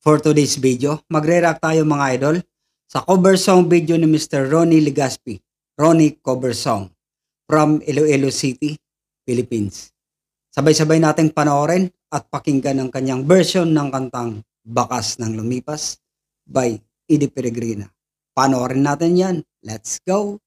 For today's video, magre-react tayo mga idol sa cover song video ni Mr. Ronnie Legaspi, Ronnie Cover Song from Iloilo City, Philippines. Sabay-sabay nating panoorin at pakinggan ang kanyang version ng kantang Bakas ng Lumipas by Eddie Peregrina. Panoorin natin yan. Let's go!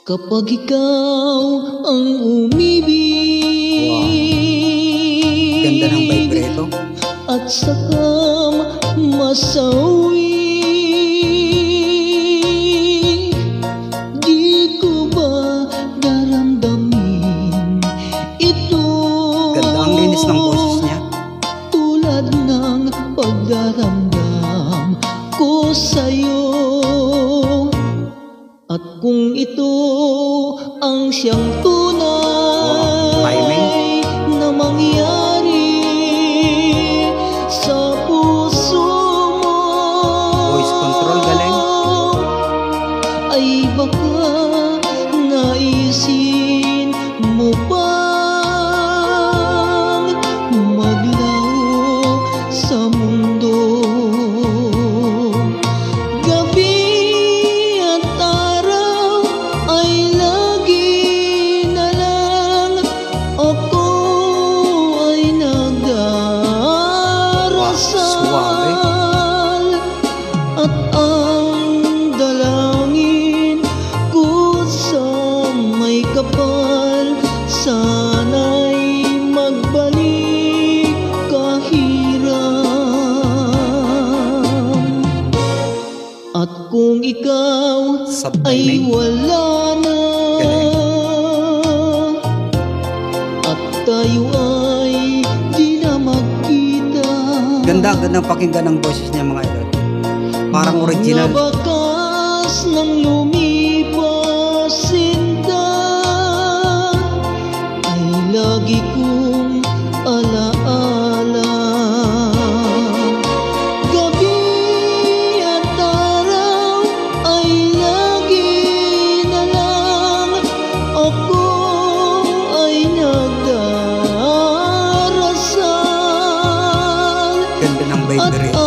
Kapag ikaw ang umibig, wow. Ganda ng vibrato. At saka masawi, di ko ba daramdamin ito? Ganda ang linis ng boses niya. Tulad ng pagdaramdam ko sa'yo. At kung ito ang siyang tunay na mangyari sa puso mo, voice control galing, ay baka naisin mo pang maglaho sa mundo. At ang dalangin ko sa may kapal, sana'y magbalik kahiram. At kung ikaw ay wala na, at tayo ay di na magkita. Ganda pakinggan ng boses niya mga idol. Parang original. Mga bakas ng lumipas, sinta, ay lagi kong alaala. Gabi at araw ay lagi na lang ako ay nagdarasal. Ganda ng vibrato.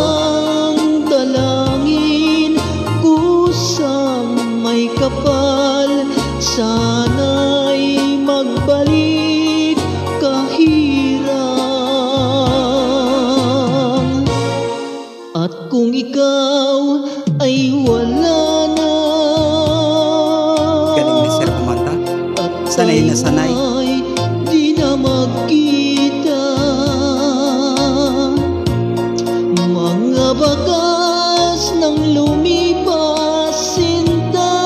May kapal, sana'y magbalik kahiram. At kung ikaw ay wala na, galing ni Sir kumanta. Sanay na sanay, di na magkita. Mga bakas ng lumipas, sinta,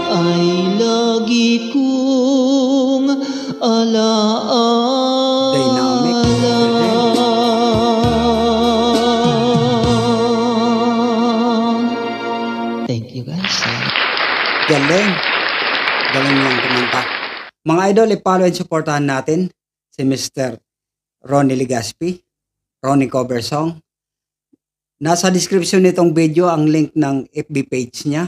ay lagi kong alaala. Dynamic. Thank you guys. Galing. Galing niyang kumanta. Mga idol, i-follow and supportahan natin si Mr. Ronnie Legaspi, Ronnie Cover Song. Nasa description nitong video ang link ng FB page niya.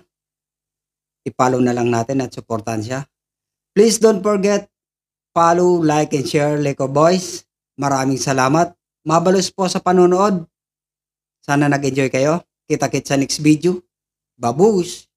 I-follow na lang natin at supportan siya. Please don't forget, follow, like, and share Leco Boys. Maraming salamat. Mabalos po sa panonood. Sana nag-enjoy kayo. Kita-kits sa next video. Babush!